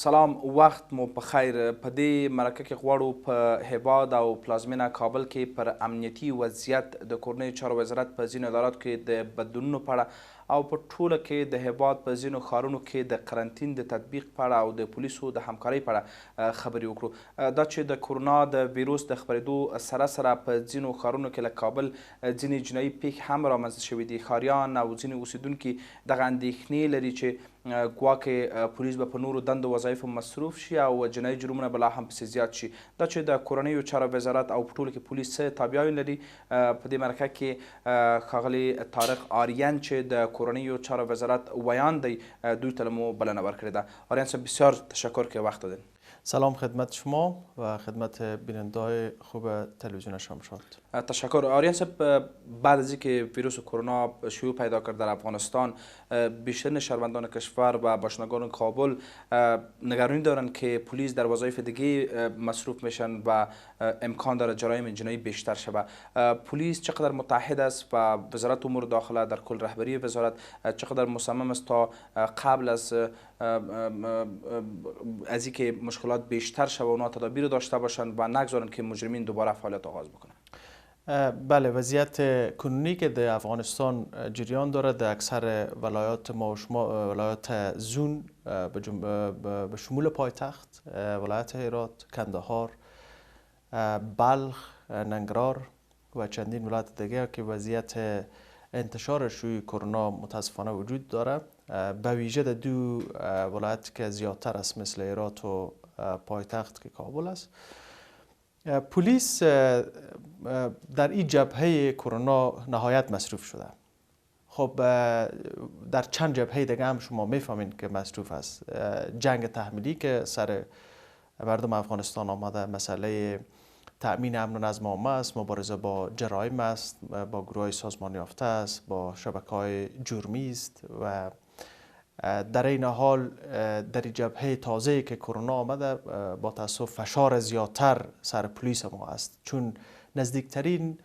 سلام، وخت مو په خیر. په دې مرکه کې غواړو په هیواد او پلازمینه کابل کې پر امنیتي وضعیت د کورنیو چارو وزارت په ځینو اداراتو کې د بدلونونو په اړه او په ټوله کې د هیواد په ځینو ښارونو کې د قرنطین د تطبیق په اړه او د پولیسو د همکارۍ په اړه خبرې وکړو. دا چې د کورونا د ویروس د خپرېدو سره سره په ځینو ښارونو کې له کابل ځینې جنایي پیښې هم رامنځته شوي دي. ښاریان او ځینې اوسیدونکي دغه اندېښنې لري چې ګواکې پولیس به په نورو دندو وظایفو مصروف شي او جنایي جرمونه به لا هم پسې زیات شي. دا چې د کورنیو چارو وزارت او په ټوله کې پولیس څه تابعیت لري، په دې مرکه کې ښاغلي طارق آریان چې د کورنیو چارو وزارت ویان دی دوی ته مو بلنه ورکړې ده. آریان صاحب بسیار تشکر که وقت دادین. سلام خدمت شما و خدمت بیننده‌های خوب تلویزیون شمشاد. تشکر. آریان صاحب، بعد از اینکه ویروس کرونا شیوع پیدا کرد در افغانستان، بیشتر شهروندان کشور و باشندگان کابل نگرانی دارند که پلیس در وظایف دیگه مصروف میشن و امکان داره جرایم جنایی بیشتر شود. پلیس چقدر متحد است و وزارت امور داخله در کل رهبری وزارت چقدر مصمم است تا قبل از اینکه مشکلات بیشتر شود اونا تدابیر داشته باشند و نگذارند که مجرمین دوباره فعالیت آغاز بکنند؟ بله، وضعیت کنونی که در افغانستان جریان داره در اکثر ولایات ما و شما، ولایات زون به شمول پایتخت، ولایت هرات، کندهار، بلخ، ننگرهار و چندین ولایت دیگه که وضعیت انتشار شیوع کرونا متاسفانه وجود داره، به ویژه در دو ولایت که زیادتر است مثل هرات و پایتخت که کابل است. پلیس در این جبهه کرونا نهایت مصروف شده. خب در چند جبهه دیگه هم شما میفهمین که مصروف است. جنگ تحمیلی که سر مردم افغانستان آمده، مسئله تأمین امن و نظم عامه است، مبارزه با جرایم است، با گروه سازمان یافته است، با شبکه‌های جرمی است و در این حال در جبهه تازه‌ای که کرونا آمده با تاسف فشار زیادتر سر پلیس ما است، چون نزدیکترین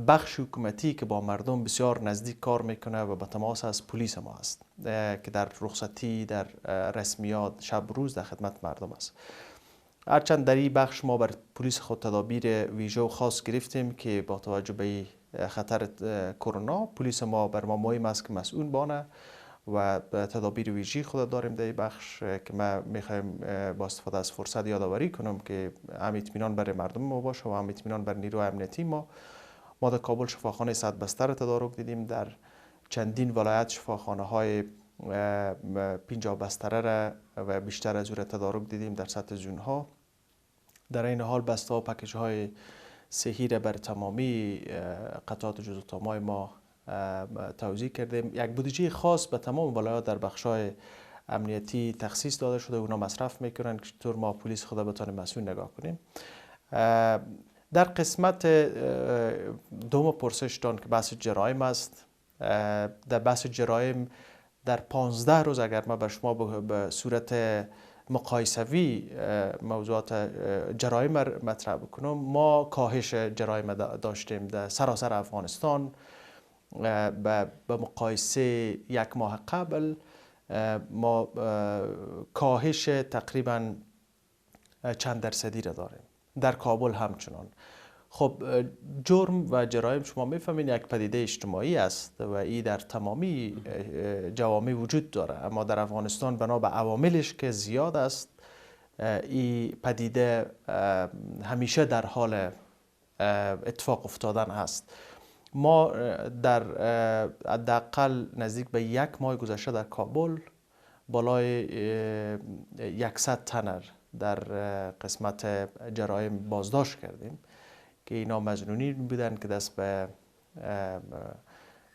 بخش حکومتی که با مردم بسیار نزدیک کار میکنه و به تماس از پلیس ما است که در رخصتی، در رسمیات، شب روز در خدمت مردم است. هرچند در این بخش ما بر پلیس خود تدابیر ویژه و خاص گرفتیم که با توجه به خطر کرونا پلیس ما بر ما مهم است که مسئول بانه و تدابیر ویژه خود داریم در این بخش که ما میخوایم با استفاده از فرصت یادآوری کنم که هم اطمینان برای مردم ما باشه و هم اطمینان بر نیروی امنیتی ما. ما در کابل شفاخانه 100 بستر تدارک دیدیم، در چندین ولایت شفاخانه های 50 بستره را و بیشتر از او را تدارک دیدیم در سطح زون ها. در این حال بسته و پکیج های صحی را بر تمامی قطعات جزو تامای ما توزیع کردیم. یک بودجه خاص به تمام ولایات در بخش‌های امنیتی تخصیص داده شده، اونا مصرف میکنن که چطور ما پلیس خود بتونیم مسئول نگاه کنیم. در قسمت دوم پرسشتان که بحث جرایم است، در بحث جرایم در 15 روز اگر ما به شما به صورت مقایسوی موضوعات جرایم مطرح بکنم، ما کاهش جرایم داشتیم در سراسر افغانستان. به مقایسه یک ماه قبل ما کاهش تقریبا چند درصدی را داریم. در کابل همچنان. خب جرم و جرایم شما میفهمین یک پدیده اجتماعی است و این در تمامی جوامع وجود داره، اما در افغانستان بنا به عواملش که زیاد است این پدیده همیشه در حال اتفاق افتادن هست. ما در حداقل نزدیک به یک ماه گذشته در کابل بالای 100 تن در قسمت جرایم بازداشت کردیم که اینا مجنونی بودن که دست به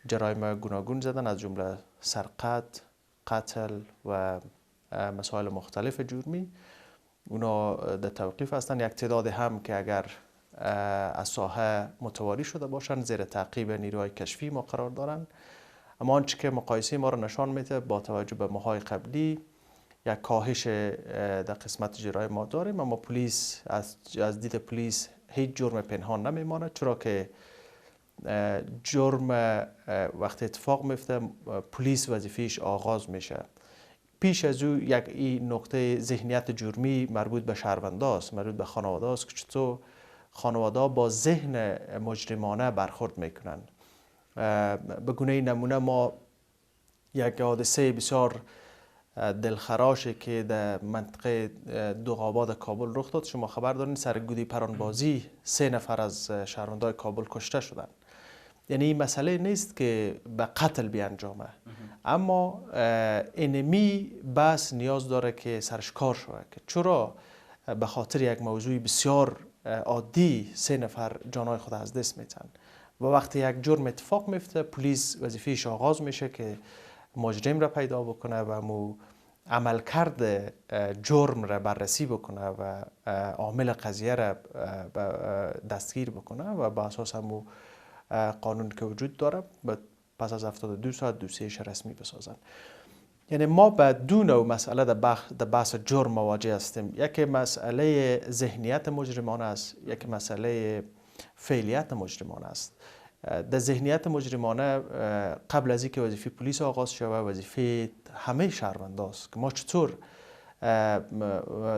جرایم گوناگون زدن، از جمله سرقت، قتل و مسائل مختلف جرمی. اونا در توقیف هستن. یک تعداد هم که اگر از ساحه متواری شده باشند زیر تعقیب نیروهای کشفی ما قرار دارند. اما آنچه که مقایسه ما را نشان میده با توجه به ماهای قبلی یک کاهش در قسمت جرایم ما داریم، اما پلیس از دید پلیس هیچ جرم پنهان نمیماند، چرا که جرم وقتی اتفاق میفته پلیس وظیفهش آغاز میشه. پیش از او یک این نقطه ذهنیت جرمی مربوط به شهرونده است، مربوط به خانواده است که چطور خانواده با ذهن مجرمانه برخورد میکنن. به گونه نمونه ما یک حادثه بسیار دلخراشه که در منطقه دوغاباد کابل رخ داد. شما خبر دارین سر گودی پرانبازی 3 نفر از شهروندان کابل کشته شدند. یعنی این مسئله نیست که به قتل بیانجامه، اما اینمی بس نیاز داره که سرش کار شود که چرا به خاطر یک موضوع بسیار عادی 3 نفر جانای خود از دست میتن و وقتی یک جرم اتفاق میفته پلیس وظیفهش آغاز میشه که مجرم را پیدا بکنه و مو عملکرد جرم را بررسی بکنه و عامل قضیه را دستگیر بکنه و به اساس همو قانون که وجود داره پس از 72 ساعت دوسیهش رسمی بسازن. یعنی ما به دو نوع مسئله در بحث جرم مواجه هستیم. یکی مسئله ذهنیت مجرمانه است، یک مسئله فعلیت مجرمانه است. در ذهنیت مجرمانه قبل از اینکه وظیفه پلیس آغاز شود وظیفه همه شهرونده است که ما چطور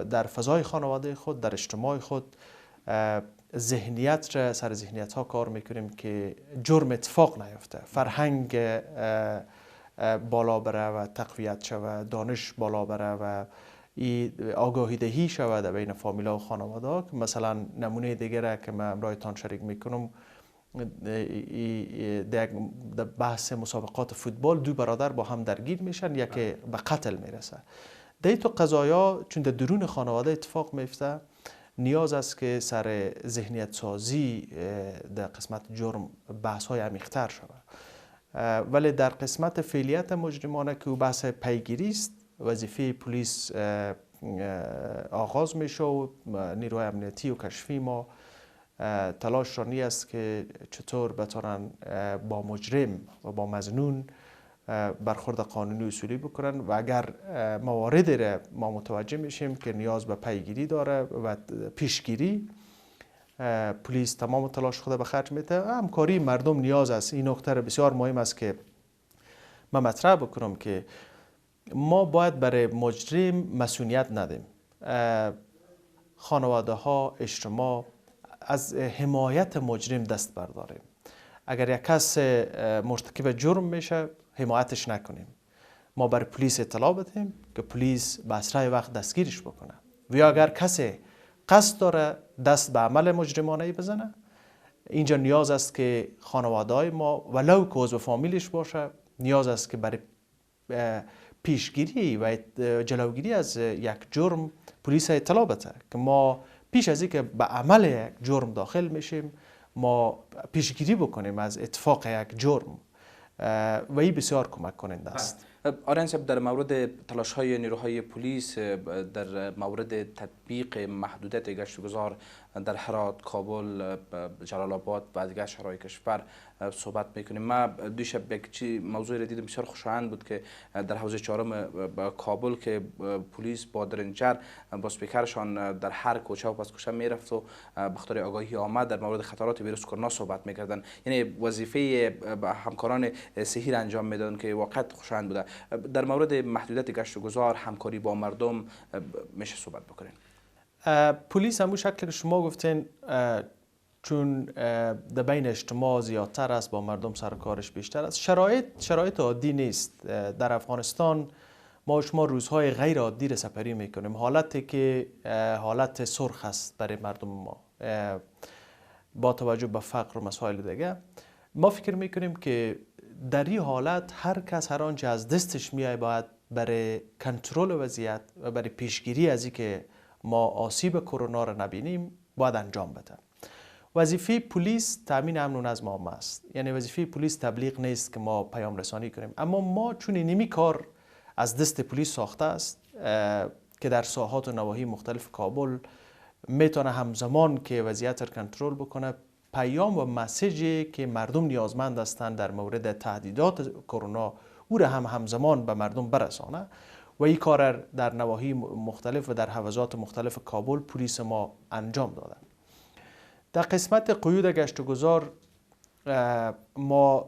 در فضای خانواده خود، در اجتماع خود ذهنیت را سر ذهنیت ها کار میکنیم که جرم اتفاق نیفته، فرهنگ بالا بره و تقویت شود، دانش بالا بره و آگاهی دهی شود در بین فامیلا و خانواده ها. مثلا نمونه دیگر که من امرایتان شریک میکنم در بحث مسابقات فوتبال 2 برادر با هم درگیر میشن، یکی به قتل میرسه. در تو قضایا چون در درون خانواده اتفاق میفته نیاز است که سر ذهنیت سازی در قسمت جرم بحث های عمیق‌تر شود. ولی در قسمت فعلیت مجرمانه که بحث پیگیری است وظیفه پلیس آغاز میشه و نیروهای امنیتی و کشفی ما تلاش رانی است که چطور بتونن با مجرم و با مظنون برخورد قانونی اصولی بکنن و اگر مواردی را ما متوجه میشیم که نیاز به پیگیری داره و پیشگیری پلیس تمام تلاش خود به خرج میده. همکاری مردم نیاز است. این نکته بسیار مهم است که من مطرح بکنم که ما باید برای مجرم مسئولیت ندیم. خانواده ها، اجتماع از حمایت مجرم دست برداریم. اگر یک کس مرتکب جرم میشه حمایتش نکنیم، ما بر پلیس اطلاع بدیم که پلیس به اسرع وقت دستگیرش بکنه و یا اگر کسی قصد داره دست به عمل مجرمانه بزنه اینجا نیاز است که خانواده های ما ولو که عضو فامیلش باشه نیاز است که برای پیشگیری و جلوگیری از یک جرم پلیس اطلاع بده که ما پیش از اینکه به عمل یک جرم داخل میشیم ما پیشگیری بکنیم از اتفاق یک جرم و این بسیار کمک کننده است. آریان صاحب در مورد تلاش های نیروهای پلیس در مورد تطبیق محدودیت گشت و گذار در هرات، کابل، جلال آباد و دیگر شهرهای کشور صحبت میکنیم. ما دیشب یک موضوع را دیدم بسیار خوشایند بود که در حوزه 4 کابل که پلیس با درنجر با اسپیکرشان در هر کوچه و پس کوچه میرفت و به خاطر آگاهی آمد در مورد خطرات ویروس کرونا صحبت میکردن. یعنی وظیفه همکاران صحی را انجام میدادن که واقعا خوشایند بوده. در مورد محدودیت گشت و گذار، همکاری با مردم میشه صحبت بکنین؟ پلیس همون شکل که شما گفتین چون در بین اجتماع زیادتر است با مردم سرکارش بیشتر است. شرایط عادی نیست. در افغانستان ما شما روزهای غیر عادی را سپری میکنیم، حالتی که حالت سرخ است برای مردم ما با توجه به فقر و مسائل دیگه. ما فکر میکنیم که در این حالت هر کس هر آنچه از دستش میاد باید برای کنترل وضعیت و برای پیشگیری از اینکه ما آسیب کرونا را نبینیم باید انجام بده. وظیفه پلیس تامین امن و نظم عامه است. یعنی وظیفه پلیس تبلیغ نیست که ما پیام رسانی کنیم، اما ما چون اینمی کار از دست پلیس ساخته است که در ساحات و نواحی مختلف کابل میتونه همزمان که وضعیت را کنترل بکنه پیام و مسیجی که مردم نیازمند هستند در مورد تهدیدات کرونا او را هم همزمان به مردم برسانه و این کار در نواحی مختلف و در حوزات مختلف کابل پلیس ما انجام داده. در قسمت قیود گشت و گذار ما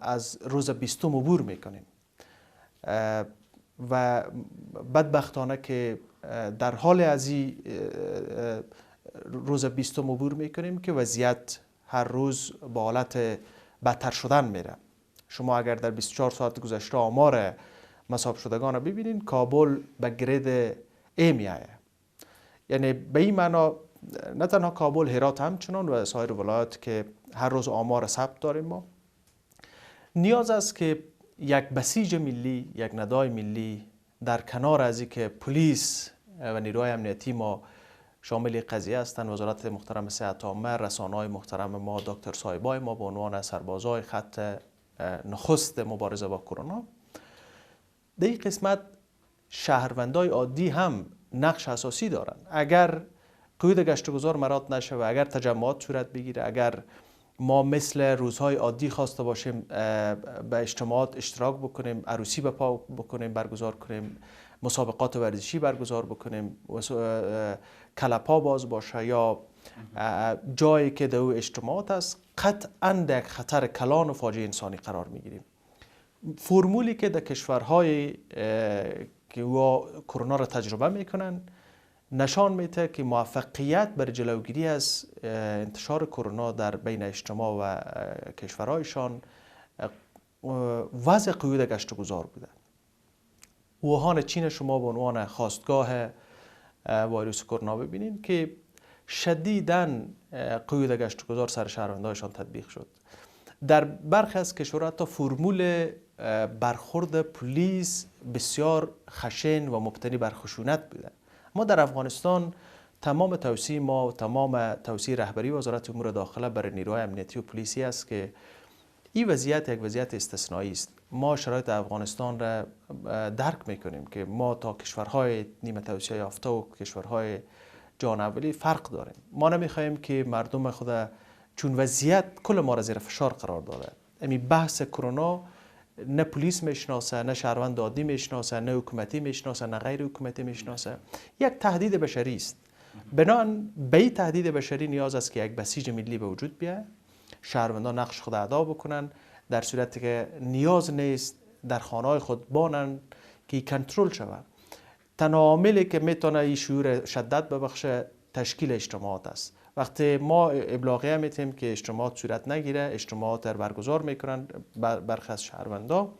از روز 20 عبور میکنیم. و بدبختانه که در حال از این روز 20 عبور میکنیم که وضعیت هر روز با حالت بدتر شدن میره. شما اگر در 24 ساعت گذشته آمار مصاب شدگان رو ببینین، کابل به گرید A میایه. یعنی به این معنا نه تنها کابل، هرات همچنان و سایر ولایات که هر روز آمار ثبت داریم ما، نیاز است که یک بسیج ملی، یک ندای ملی در کنار از که پلیس و نیروهای امنیتی ما شامل قضیه هستند، وزارت محترم صحت عامه، رسانه‌های محترم ما، دکتر صاحبای ما به عنوان سربازای خط نخست مبارزه با کرونا، در این قسمت شهروندای عادی هم نقش اساسی دارند. اگر قیود گشت و گذار مراعات نشه و اگر تجمعات صورت بگیره، اگر ما مثل روزهای عادی خواسته باشیم به اجتماعات اشتراک بکنیم، عروسی بپا بکنیم، برگزار کنیم، مسابقات ورزشی برگزار بکنیم، کلپا باز باشه یا جایی که در اجتماعات است، قطعاً در خطر کلان و فاجعه انسانی قرار میگیریم. فرمولی که در کشورهای که کرونا را تجربه میکنن نشان میده که موفقیت بر جلوگیری از انتشار کرونا در بین اجتماع و کشورهایشان وضع قیود گشت و گذار بوده. ووهان چین شما به عنوان خاستگاه ویروس کرونا ببینید که شدیداً قیود گشت و گذار سر شهروندانشان تطبیق شد. در برخی از کشورها تا فرمول برخورد پلیس بسیار خشن و مبتنی بر خشونت بوده. ما در افغانستان تمام توصیه ما و تمام توصیه رهبری وزارت امور داخله برای نیروهای امنیتی و پلیسی است که این وضعیت یک وضعیت استثنایی است. ما شرایط افغانستان را درک میکنیم که ما تا کشورهای نیمه توسعه یافته و کشورهای جهان اولی فرق داریم. ما نمیخواهیم که مردم خود، چون وضعیت کل ما را زیر فشار قرار داده، همین بحث کرونا نه پلیس میشناسه، نه شهروند عادی میشناسه، نه حکومتی میشناسه، نه غیر حکومتی میشناسه. یک تهدید بشری است. بنابراین به این تهدید بشری نیاز است که یک بسیج ملی به وجود بیاید، شهروندان نقش خود ادا بکنن، در صورتی که نیاز نیست در خانه‌های خود بانند که کنترل شود. تنها عاملی که میتونه این شعور شدت ببخشه تشکیل اجتماعات است. وقتی ما ابلاغیه میتیم که اجتماعات صورت نگیره، اجتماعات را برگزار میکنن برخی از شهروندا،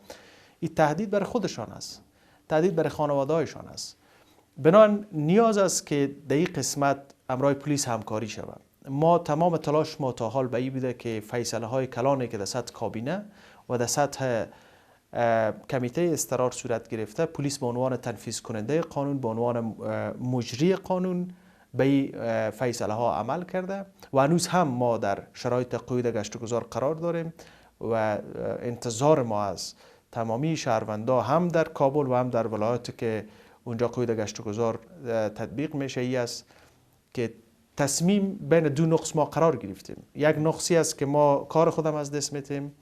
این تهدید برای خودشان است، تهدید برای خانواده‌هایشان است. بنابراین نیاز است که در این قسمت امرای پلیس همکاری شود. ما تمام تلاش ما تا حال به این بوده که فیصله های کلانی که در سطح کابینه و در سطح کمیته استقرار صورت گرفته، پلیس به عنوان تنفیذ کننده قانون، به عنوان مجری قانون به فیصله ها عمل کرده و هنوز هم ما در شرایط قیود گشت و گذار قرار داریم و انتظار ما از تمامی شهروندا هم در کابل و هم در ولایاتی که اونجا قیود گشت و گذار تطبیق میشه ای است که تصمیم بین دو نقص ما قرار گرفتیم. یک نقصی است که ما کار خودم از دست میتیم،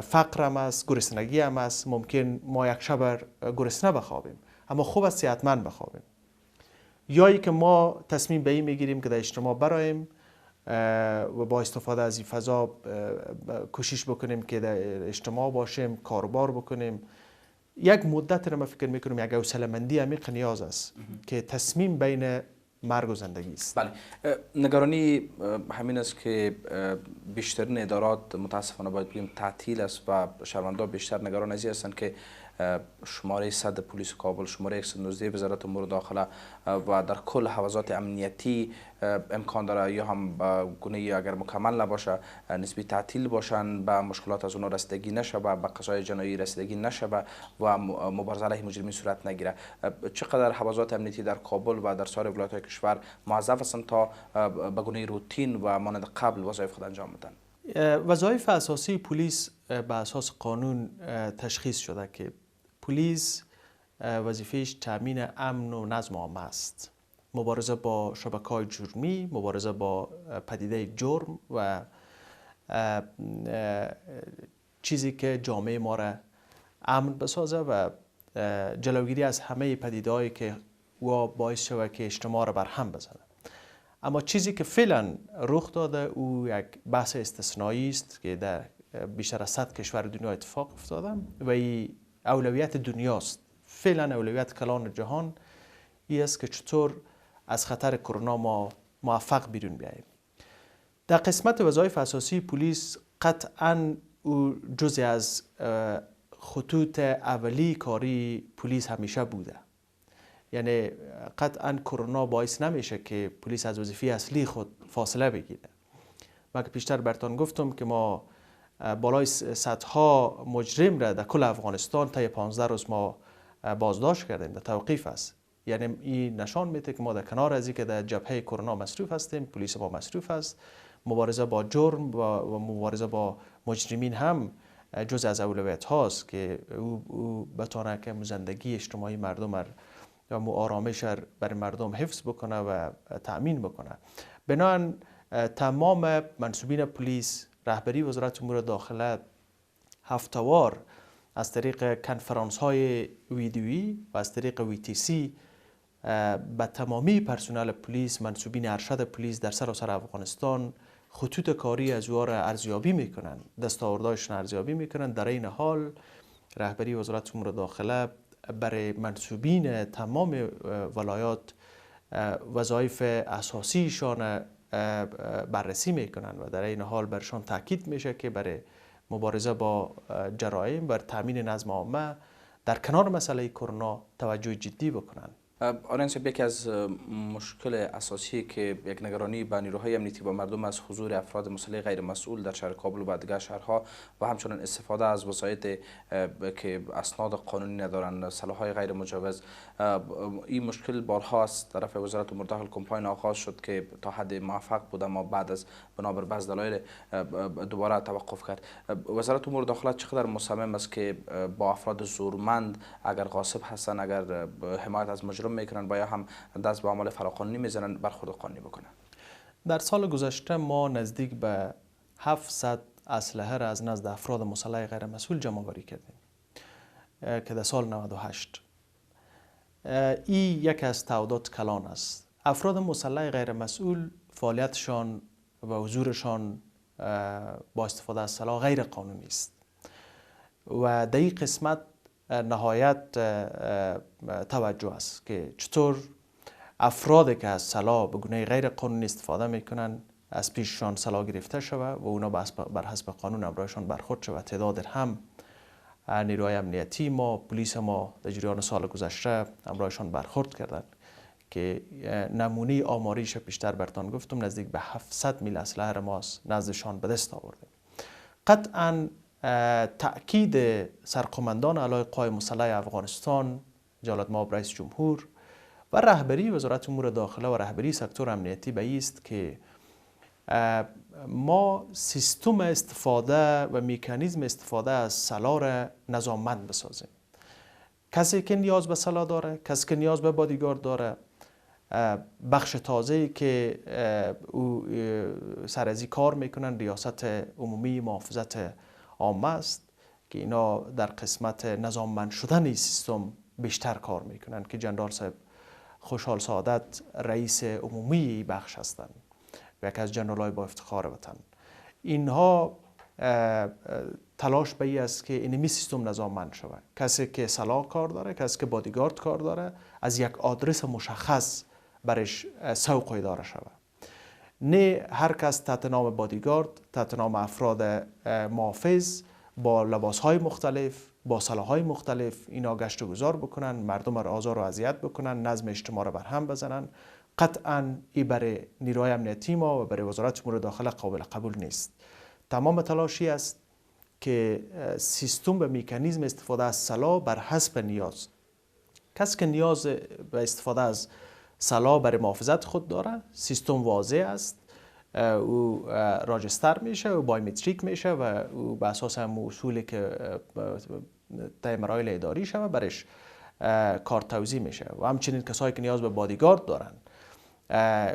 فقر هم است، گرسنگی هم است، ممکن ما یک شب گرسنه بخوابیم اما خوب است صحتمند بخوابیم. یا ای که ما تصمیم به این میگیریم که در اجتماع برایم و با استفاده از این فضا کوشش بکنیم که در اجتماع باشیم، کاروبار بکنیم. یک مدت رو ما فکر میکنیم یک حوصله‌مندی عمیق نیاز است که تصمیم بین مرگ و زندگی است. بله، نگرانی همین است که بیشترین ادارات متاسفانه باید بگیم تعطیل است و شهروندان بیشتر نگران از این هستند که شماره 100 پلیس کابل، شماره 119 وزارت امور داخله و در کل حوزات امنیتی امکان داره یا هم گونه اگر مکمل نباشه نسبی تعطیل باشن، به مشکلات از اونها رسیدگی نشه، به قضای جنایی رسیدگی نشه و مبارزه علیه مجرمین صورت نگیره. چقدر حوزات امنیتی در کابل و در سایر ولایت‌های کشور موظف هستند تا به گونه روتین و مانند قبل وظایف خود انجام بدن؟ وظایف اساسی پلیس به اساس قانون تشخیص شده که پلیس وظیفهش تامین امن و نظم عامه است، مبارزه با شبکه‌های جرمی، مبارزه با پدیده جرم و چیزی که جامعه ما را امن بسازه و جلوگیری از همه پدیده‌هایی که باعث شود که اجتماع را بر هم بزنه. اما چیزی که فعلا رخ داده او یک بحث استثنایی است که در بیشتر از 100 کشور دنیا اتفاق افتاده و این اولویت دنیاست. فعلا اولویت کلان جهان این است که چطور از خطر کرونا ما موفق بیرون بیاییم. در قسمت وظایف اساسی پلیس قطعاً او جزء از خطوط اولی کاری پلیس همیشه بوده. یعنی قطعاً کرونا باعث نمیشه که پلیس از وظیفه اصلی خود فاصله بگیره. من که پیشتر براتون گفتم که ما بالای صدها مجرم را در کل افغانستان طی 15 روز ما بازداشت کردیم، در توقیف است. یعنی این نشان میده که ما در کنار از اینکه در جبهه کرونا مصروف هستیم، پلیس ما مصروف است. مبارزه با جرم و مبارزه با مجرمین هم جز از اولویت هاست که او بتونه که زندگی اجتماعی مردم و آرامش برای مردم حفظ بکنه و تأمین بکنه. بنابراین تمام منصوبین پلیس، رهبری وزارت امور داخله هفته‌وار از طریق کنفرانس های ویدیویی و از طریق VTC به تمامی پرسنل پلیس، منصوبین ارشد پلیس در سراسر افغانستان خطوط کاری از او را ارزیابی میکنن، دستاوردهایشان ارزیابی میکنن. در این حال رهبری وزارت امور داخله برای منصوبین تمام ولایات وظایف اساسیشان بررسی میکنن و در این حال برشان تاکید میشه که برای مبارزه با جرایم و تامین نظم عامه در کنار مسئله کرونا توجه جدی بکنن. آرین صاحب، یکی از مشکل اساسی که یک نگرانی به نیروهای امنیتی و مردم از حضور افراد مسلح غیر مسئول در شهر کابل و دیگر شهرها و همچنین استفاده از وسایط که اسناد قانونی ندارند، سلاح‌های غیر مجوز، این مشکل بارها از طرف وزارت امور داخل کمپاین آغاز شد که تا حد موفق بود، اما بعد از بنابر بعض دلایل دوباره توقف کرد. وزارت امور داخله چقدر مصمم است که با افراد زورمند، اگر غاصب هستند، اگر حمایت از مجرم میکنن و یا هم دست به اعمال فراقانونی میزنن، برخورد قانونی بکنن؟ در سال گذشته ما نزدیک به 700 اسلحه را از نزد افراد مسلح غیر مسئول جمع آوری کردیم که در سال 98 این یک از تعداد کلان است. افراد مسلح غیر مسئول فعالیتشان و حضورشان با استفاده از سلاح غیر قانونی است و در این قسمت نهایت توجه است که چطور افرادی که از سلاح به گونه غیر قانونی استفاده میکنن از پیششان سلاح گرفته شود و اونا بر حسب قانون امرایشان برخورد شود. تعداد هم نیروهای امنیتی ما، پلیس ما در جریان سال گذشته امرایشان برخورد کردند که نمونه آماریش پیشتر براتون گفتم نزدیک به 700 میل اسلحه را ما نزدشان به دست آوردیم. قطعاً تأکید سرقمندان علای قوای مسلح افغانستان، جلالت مآب رئیس جمهور و رهبری وزارت امور داخله و رهبری سکتور امنیتی به است که ما سیستم استفاده و مکانیزم استفاده از سلاح را نظاممند بسازیم. کسی که نیاز به سلاح داره، کسی که نیاز به بادیگارد داره، بخش تازه‌ای که او سر از کار میکنن ریاست عمومی محافظت عامه است که اینا در قسمت نظاممند شدن این سیستم بیشتر کار میکنن که جنرال صاحب خوشحال سعادت رئیس عمومی بخش هستند و یکی از جنرال‌های با افتخار وطن. اینها تلاش به این است که اینمی سیستم نظاممند شود. کسی که سلاح کار داره، کسی که بادیگارد کار داره، از یک آدرس مشخص برش سوق اداره شود. نه هر کس تحت نام بادیگارد، تحت نام افراد محافظ با لباسهای مختلف، با سلاحهای مختلف اینا گشت و گذار بکنن، مردم را آزار و اذیت بکنن، نظم اجتماع را برهم بزنن. قطعاً این برای نیروهای امنیتی ما و برای وزارت امور داخله قابل قبول نیست. تمام تلاشی است که سیستم و مکانیزم استفاده از سلاح بر حسب نیاز. کسی که نیاز به استفاده از سلاح برای محافظت خود داره، سیستم واضح است، او راجستر میشه و بایومتریک میشه و او به اساس هم اصولی که طی مراحل اداری شده برش کار توزیع میشه. و همچنین کسایی که نیاز به بادیگارد دارن،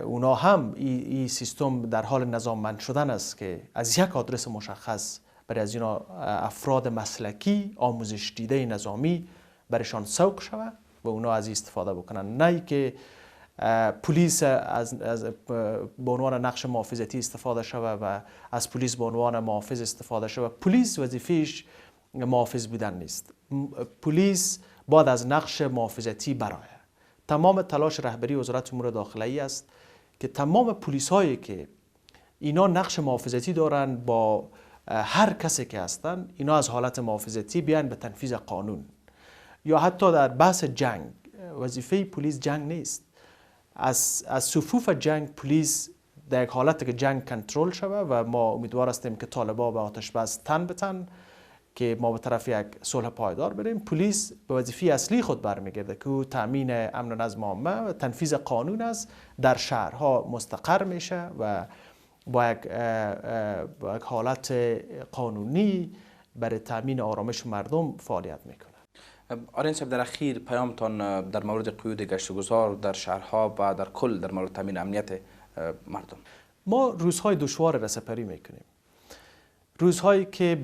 اونا هم این سیستم در حال نظاممند شدن است که از یک آدرس مشخص برای از اینا افراد مسلکی آموزش دیده نظامی برشان سوق شود و اونا از این استفاده بکنن. نه که پلیس به عنوان نقش محافظتی استفاده شود و از پلیس به عنوان محافظ استفاده شود. پلیس وظیفه‌اش محافظ بودن نیست. پلیس باید از نقش محافظتی برآید. تمام تلاش رهبری وزارت امور داخلی است که تمام پلیس هایی که اینا نقش محافظتی دارن با هر کسی که هستن، اینا از حالت محافظتی بیان به تنفیذ قانون. یا حتی در بحث جنگ، وظیفه پلیس جنگ نیست. از صفوف جنگ پلیس در یک حالت که جنگ کنترل شود و ما امیدوار هستیم که طالبان به آتش بس تن به تن که ما به طرف یک صلح پایدار بریم. پلیس به وظیفه اصلی خود برمیگرده که تامین امن و نظم عامه و تنفیذ قانون است، در شهرها مستقر میشه و با یک حالت قانونی برای تامین آرامش مردم فعالیت میکنه. آرین صاحب، در اخیر پیامتان در مورد قیود گشتگذار در شهرها و در کل در مورد تامین امنیت مردم؟ ما روزهای دشوار را سپری میکنیم، روزهایی که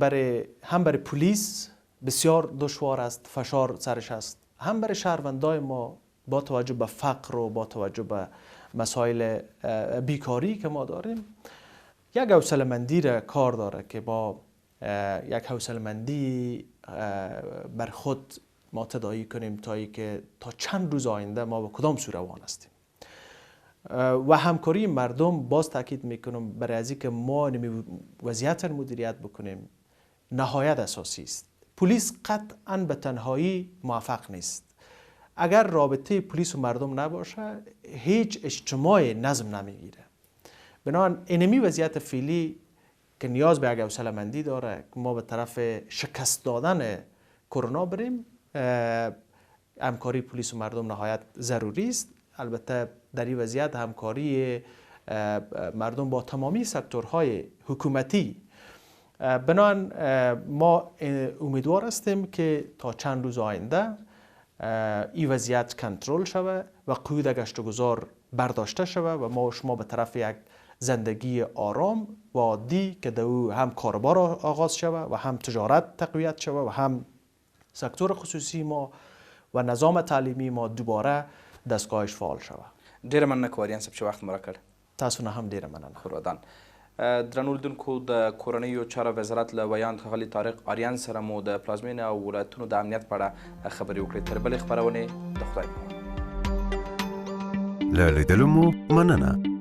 هم برای پلیس بسیار دشوار است، فشار سرش است، هم برای شهروندای ما با توجه به فقر و با توجه به مسائل بیکاری که ما داریم. یک حوصله‌مندی را کار داره که با یک حوصله‌مندی بر خود ما تداعی کنیم تا چند روز آینده ما به کدام سو روان هستیم. و همکاری مردم، باز تاکید میکنم، برای از اینکه ما وضعیت مدیریت بکنیم نهایت اساسی است. پلیس قطعا به تنهایی موفق نیست. اگر رابطه پلیس و مردم نباشه هیچ اجتماع نظم نمیگیره. بنابراین اینمی وضعیت فعلی که نیاز به یک حوصله‌مندی داره که ما به طرف شکست دادن کرونا بریم، همکاری پلیس و مردم نهایت ضروری است. البته در این وضعیت همکاری مردم با تمامی سکتورهای حکومتی. بنابراین ما امیدوار هستیم که تا چند روز آینده این وضعیت کنترل شود و قیود گشتگذار برداشته شود و ما و شما به طرف یک زندگی آرام و عادی که در او هم کاروبار آغاز شود و هم تجارت تقویت شود و هم سکتور خصوصی ما و نظام تعلیمی ما دوباره دستگاهش فعال شود. ډیره مننه کوریان صاحب چې وخت مو راکړ. تاسو نه هم ډیره مننه. خورادان درنو لیدونکو، د کورنیو چارو وزارت له ویاند ښاغلي طارق آریان سره مو د پلازمینې او ولایتونو د امنیت په اړه خبرې وکړې. تر بلې خپرونې د خدای په امان. له لیدلو مو مننه.